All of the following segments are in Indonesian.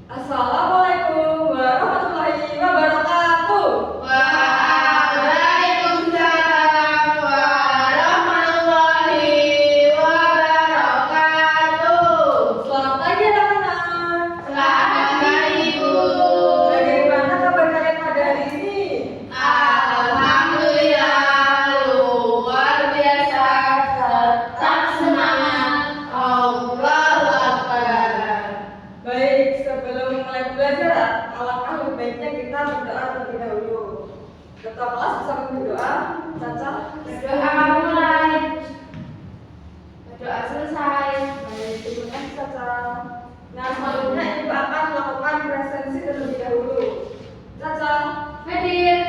Assalamualaikum warahmatullahi wabarakatuh. Waalaikumsalam warahmatullahi wabarakatuh. Selamat pagi anak-anak. Selamat pagi, Bu. Bagaimana kabar kalian pada hari ini? Alhamdulillah, luar biasa. Tetap semangat. Allahu Akbar. Baik, sebelum mulai belajar, alangkah lebih baiknya kita berdoa terlebih dahulu. Ketua kelas bisa berdoa, Caca. Berdoa mulai. Berdoa selesai. Baik, terima kasih Caca. Nah, selanjutnya Ibu akan melakukan presensi terlebih dahulu. Caca. Hadir.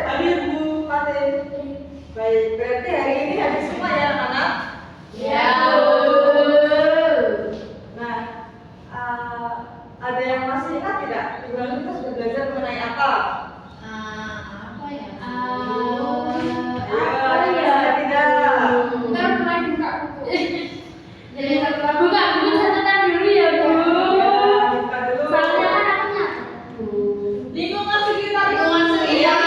Hadir Bu Fatih. Baik, berarti hari ini hadir semua ya anak-anak? Ya, Bu. Nah, ada yang masih ingat tidak? Di bulan kita sudah belajar mengenai apa? Apa ya? Apa ya? Tidak. Ntar mulai buka buku. Jadi buka buku catatan dulu ya, Bu. Buka dulu. Soalnya kan aku nyatet. Lingkungan sekitar. Lingkungan sekitar.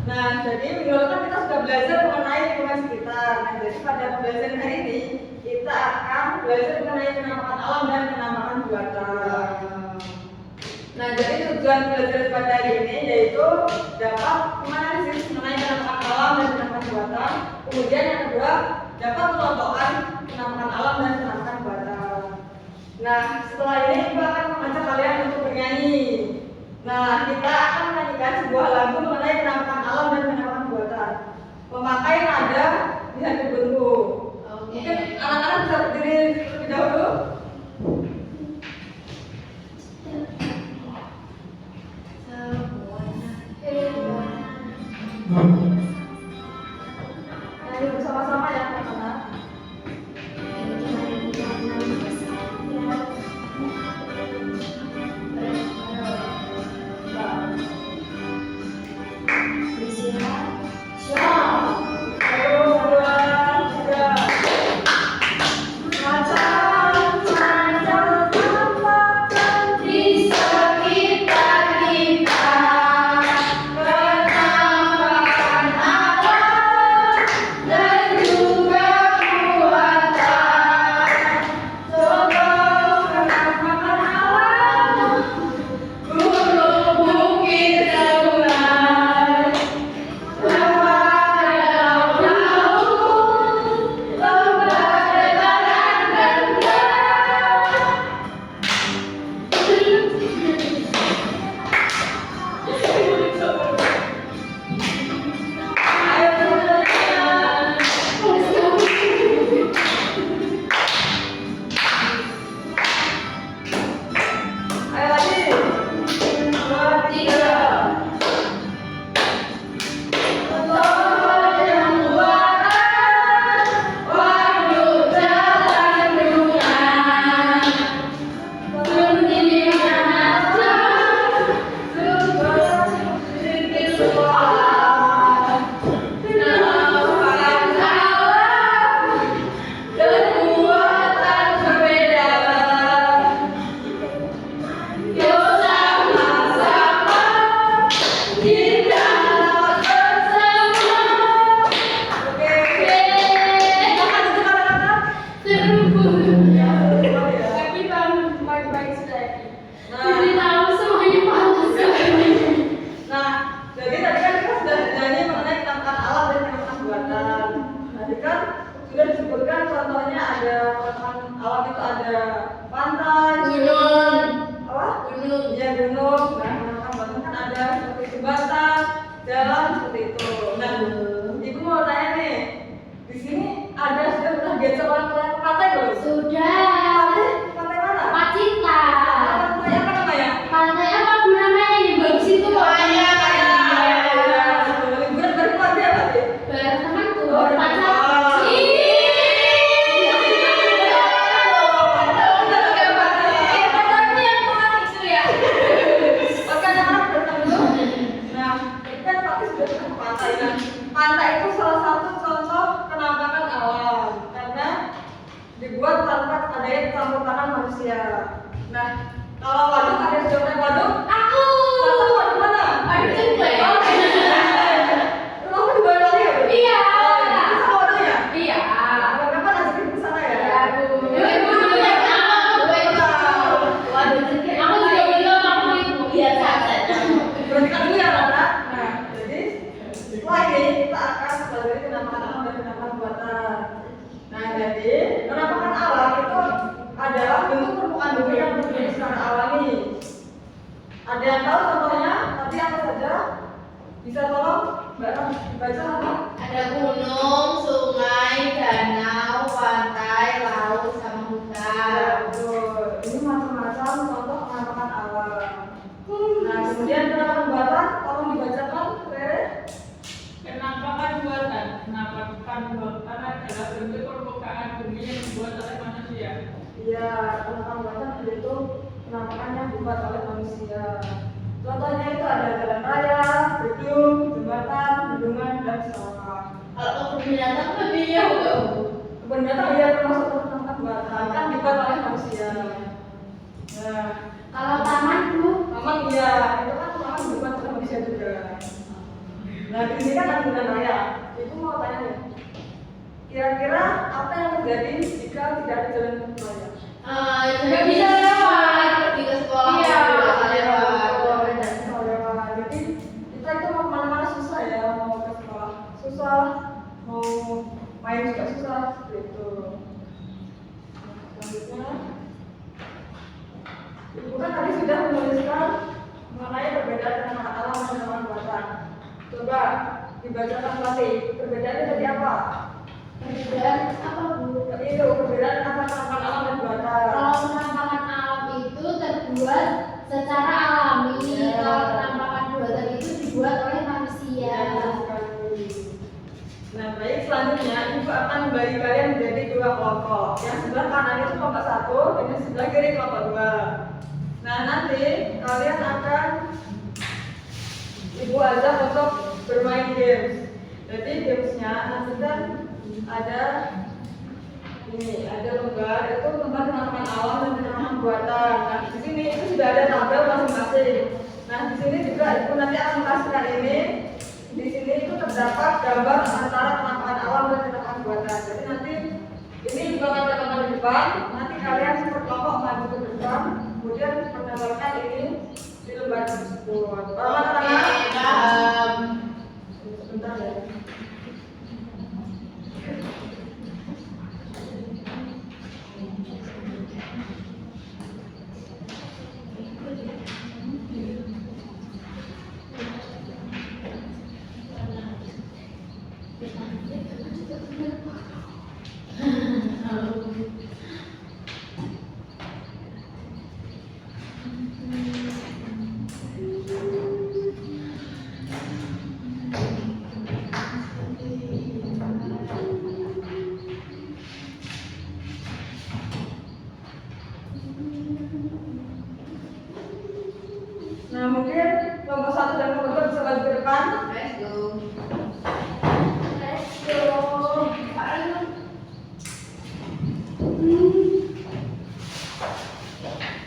Nah, jadi minggu lalu kita sudah belajar mengenai lingkungan sekitar. Nah, jadi pada pembelajaran hari ini kita akan belajar mengenai penampakan alam dan penampakan buatan. Nah, jadi tujuan belajar pada hari ini yaitu dapat menganalisis mengenai penampakan alam dan penampakan buatan. Kemudian yang kedua dapat mengelompokkan penampakan alam dan penampakan buatan. Nah, setelah ini Ibu akan mengajak kalian untuk bernyanyi. Nah, kita akan menyanyikan sebuah lagu mengenai penampakan alam dan penampakan buatan, memakai nada di hati bentuk. Mungkin anak-anak bisa berdiri terlebih dahulu. Nyanyi bersama-sama ya anak-anak. Di sekitar kita penampakan alam dan juga buatan. Contoh penampakan alam, gunung bukit daungan, lembah danau laut, lembah dataran rendah. Ayo semuanya. Ayo lagi. 2, 3. Yang buatan waduk jalan dungan, kuningnya najam, sedikit suara, penampakan alam dan buatan berbeda. Yuk sama-sama kita bersama. Oke. Silakan Silakan anak-anak. Serupunya. Ya. Tapi bangun pagi-pagi sudah. Nah. Jadi tahu semuanya panas. Nah, jadi tadi kan kita sudah nyanyi mengenai penampakan alam dan penampakan buatan. Tadi kan sudah disebutkan contohnya ada penampakan alam itu ada pantai, Gunung. apa? Gunung. Iya gunung. Nah, penampakan buatan kan ada seperti jembatan, jalan seperti itu. Nah, Ibu mau tanya nih, di sini ada sudah pernah diajak orang ke pantai belum? Sudah. Pantai, pantai mana? Pacita. Pantai apa namanya? Pantai apa Bu namanya yang bagus itu? Liburan bareng keluarga berarti? Bareng teman tuh. Oh, Pacar. Pacarnya yang kemarin itu ya. Nah, kalau waduk ada yang sudah waduk? Aku. Kakak waduk mana? Waduk cengklek. Oh, rumahmu di Boyolali ya? Bro? Iya. Itu sama waduknya? Iya. Kapan ajakin ke sana ya? Ya, Bu. Ibu juga tahu. Waduk cengklek. Aku juga belum, aku ibu biasa saja. Perhatikan dulu ya, anak. Nah, jadi setelah ini kita akan pelajari penampakan alam dan penampakan buatan. Nah, jadi penampakan alam itu adalah bentuk permukaan bumi yang terjadi secara alami. Ada yang tahu contohnya? Tadi apa saja? Bisa tolong Mbak Ram baca apa? Ada gunung, sungai, danau, pantai, laut, sama Ya, hutan. betul. Ini macam-macam contoh penampakan alam. Nah, kemudian penampakan buatan, tolong dibacakan, Rere. Penampakan buatan adalah bentuk permukaan bumi yang dibuat oleh manusia. Iya, penampakan buatan yaitu penampakan yang dibuat oleh manusia. Contohnya itu ada jalan raya, gedung, jembatan, bendungan, dan sawah. Kalau kebun binatang lebih ya, Bu. Kebun binatang ya termasuk penampakan buatan kan dibuat oleh manusia. Nah, Kalau taman, Bu. taman iya, itu kan taman dibuat oleh manusia juga. Nah, di sini kan ada jalan raya. Ibu mau tanya nih, kira-kira apa yang terjadi jika tidak ada jalan raya? Juga bisa lewat pergi ke sekolah. Iya, bisa lewat. jadi kita itu mau kemana-mana susah ya, mau ke sekolah susah, mau main juga susah, seperti itu. Selanjutnya, Ibu kan tadi sudah menuliskan mengenai perbedaan penampakan alam dan penampakan buatan. Coba dibacakan lagi, perbedaannya tadi apa? Perbedaan apa, Bu? Itu perbedaan antara penampakan alam dan buatan. Kalau penampakan alam itu terbuat secara alami, Ya. kalau penampakan buatan itu dibuat oleh manusia. Ya, sekali. Nah, baik, selanjutnya Ibu akan membagi kalian menjadi dua kelompok. Yang sebelah kanan itu kelompok 1 dan yang sebelah kiri kelompok 2. Nah, nanti kalian akan Ibu ajak untuk bermain games. Jadi gamesnya nanti kan ada ini, ada lembar, itu lembar penampakan alam dan penampakan buatan. Nah, di sini itu sudah ada tabel masing-masing. Nah, di sini juga Ibu nanti akan kasihkan ini. Di sini itu terdapat gambar antara penampakan alam dan penampakan buatan. Jadi nanti ini juga akan terdapat di depan. Nanti kalian berkelompok maju ke depan, kemudian menambahkan ini di lembar tersebut. Paham anak-anak? Paham. Sebentar ya. Nah, mungkin kelompok 1 dan kelompok 2 bisa maju ke depan. Let's go. Let's go.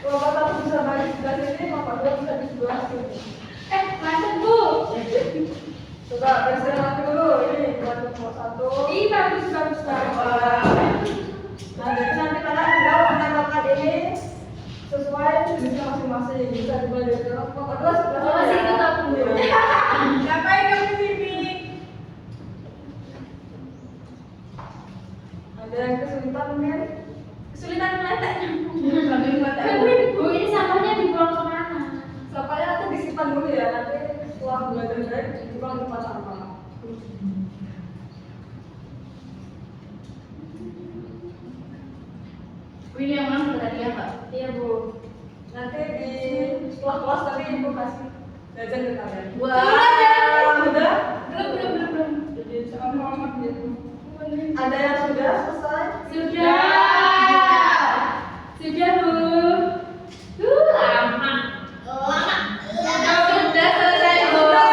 Kelompok 1 bisa maju di sebelah sini, kelompok 2 bisa di sebelah sini. Masuk, Bu. Coba bersihin lagi dulu. Ini buat kelompok 1. Ih, bagus, bagus, bagus. Nah, jadi nanti kalian tinggal menambahkan ini sesuai jenisnya masing-masing. Bisa dimulai dari kelompok 2 sebelah Oh, masih ikut aku. Ngapain kamu di sini? Ada yang kesulitan mungkin? Kesulitan meletak. Bu, ini sampahnya dibuang kemana? Sampahnya nanti disimpan dulu ya. Nanti setelah belajar baik dibuang ke tempat sampah. Ini yang mana tadi apa? Iya, Bu. Nanti di setelah kelas tadi Ibu kasih jajan ke kalian. Wah. Udah? Belum. Jadi sama gitu. Ada yang sudah selesai? Sudah. Sudah, Bu. Lama. Sudah selesai, Bu. Ada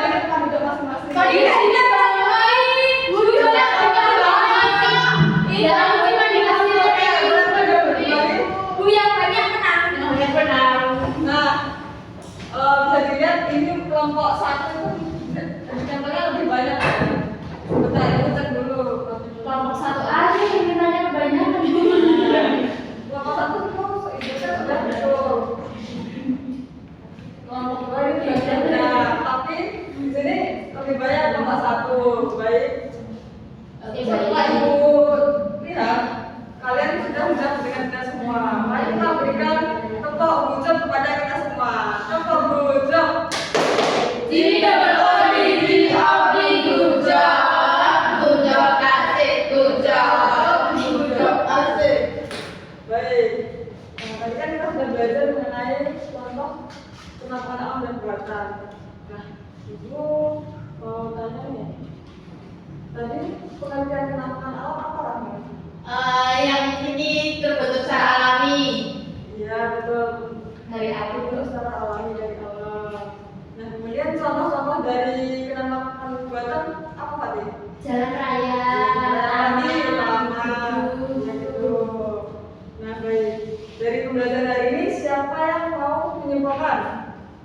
yang depan udah masing-masing. Kok tidak baik? Bu, sudah tidak baik. Iya, aku cuma dikasih Bu yang banyak menang. Setelah Ibu lihat, kalian sudah dengan kita semua. Mari kita berikan tepuk bujang kepada kita semua. Tepuk bujang. Tidak berori di abdi gujang, gujang asik, gujang asik. Baik. Nah, tadi kan kita sudah belajar mengenai contoh penamaan alam dan buatan. Nah, Ibu mau tanya nih. Tadi pengertian penamaan alam apa Rahma? Yang ini terbentuk secara alami Iya betul. dari Itu alam. bentuk secara alami dari alam. Nah, kemudian contoh-contoh dari penamaan buatan apa tadi? Jalan raya, Alami, taman, taman, gedung. ya gitu. Nah, baik. Dari pembelajaran hari ini siapa yang mau menyimpulkan?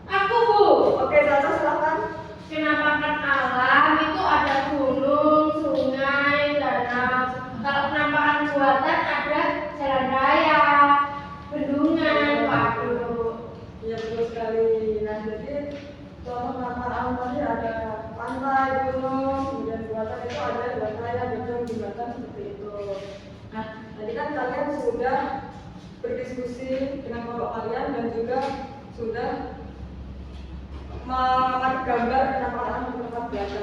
Aku Bu. Oke, Caca silakan. Penampakan alam itu ada gunung, sungai, danau. Kalau penampakan buatan ada jalan raya, bendungan, waduk. Iya betul sekali. Nah, jadi contoh penamaan alam tadi ada pantai, gunung, kemudian buatan itu ada jalan raya, gedung, jembatan seperti itu. Nah, tadi kan kalian sudah berdiskusi dengan kelompok kalian dan juga sudah memakai gambar penamaan alam di tempat belajar.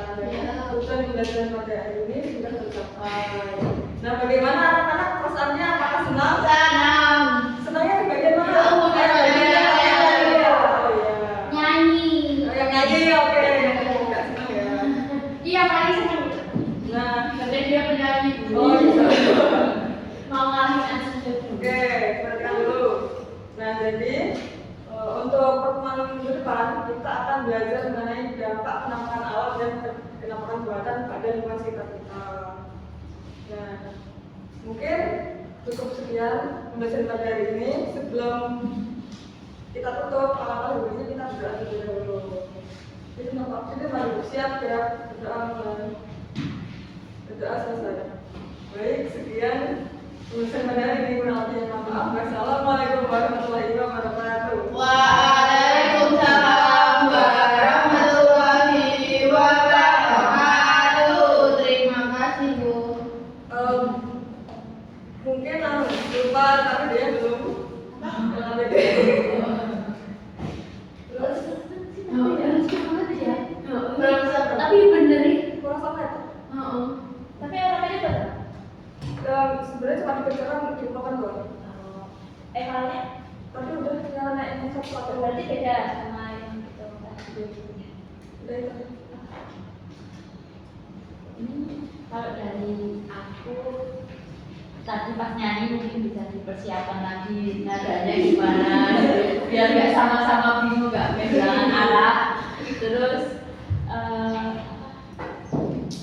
Tujuan pembelajaran pada hari ini sudah tercapai. Nah, bagaimana anak-anak perasaannya? Apakah senang? Senang. Senangnya di bagian mana? Oh, Bagian bagian oh iya. Nyanyi. Oh, yang nyanyi, oke. Nggak senang ya. Iya paling senang. Nah, Jadi dia penyanyi. oh bisa. Mau ngalahin aja. Oke, perhatikan dulu. Nah, jadi untuk pertemuan minggu depan kita akan belajar mengenai dampak penampakan alam dan penampakan buatan pada lingkungan sekitar kita. Nah, mungkin cukup sekian pembelajaran pada hari ini. Sebelum kita tutup alat ini kita berdoa terlebih dahulu. Jadi nampak kita mari siap ya berdoa mulai. Berdoa selesai. Baik, sekian pembelajaran pada hari ini. Kurang lebih mohon maaf. Wassalamualaikum warahmatullahi wabarakatuh. Waalaikumsalam warahmatullahi wabarakatuh. Terima kasih Bu. Mungkin lupa tapi dia belum APD. Terus Tapi bener nih. kurang sampai. Tapi orangnya bener. Sebenarnya cuma dikerjakan dilupakan doang. Kalanya Tapi udah tinggal naik yang satu. berarti beda sama yang gitu. Udah itu. Kalau dari aku tadi pas nyanyi mungkin bisa dipersiapkan lagi nadanya gimana biar nggak sama-sama bingung nggak kehilangan arah. Terus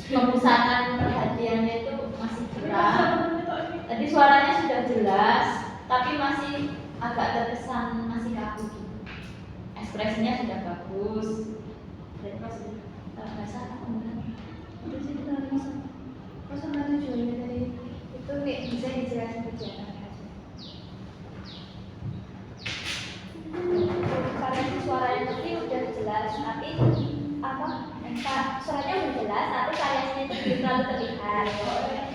pemusatan perhatiannya itu masih kurang. Tadi suaranya sudah jelas tapi masih agak terkesan masih kaku gitu. Ekspresinya sudah bagus. Dan masih terasa Terus itu kalau sama tujuannya dari itu kayak bisa dijelasin kegiatan aja. Karena itu suaranya tadi udah jelas, tapi suaranya udah jelas, tapi karyanya itu belum terlalu terlihat.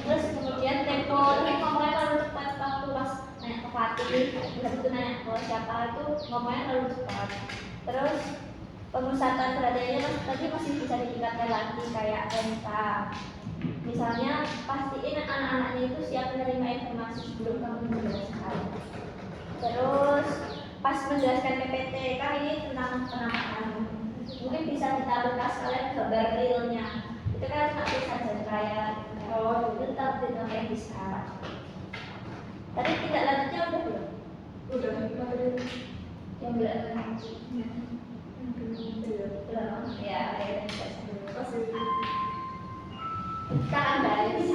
Terus kemudian tempo ngomongnya terlalu cepat waktu pas nanya ke Fatih, terus itu nanya ke siapa itu ngomongnya terlalu cepat. Terus pemusatan perhatiannya tadi masih bisa ditingkatkan lagi kayak renta. Misalnya pastiin anak-anaknya itu siap menerima informasi sebelum kamu menjelaskan. Terus pas menjelaskan PPT kan ini tentang penamaan, mungkin bisa ditaruhkan sekalian gambar realnya. Itu kan cuma bisa jalan raya. Kalau itu tetap yang bisa. Tadi tidak lanjutnya udah belum? Udah materi. Yang belum lanjut. Belum. Ya, Terima kasih. Tangan guys.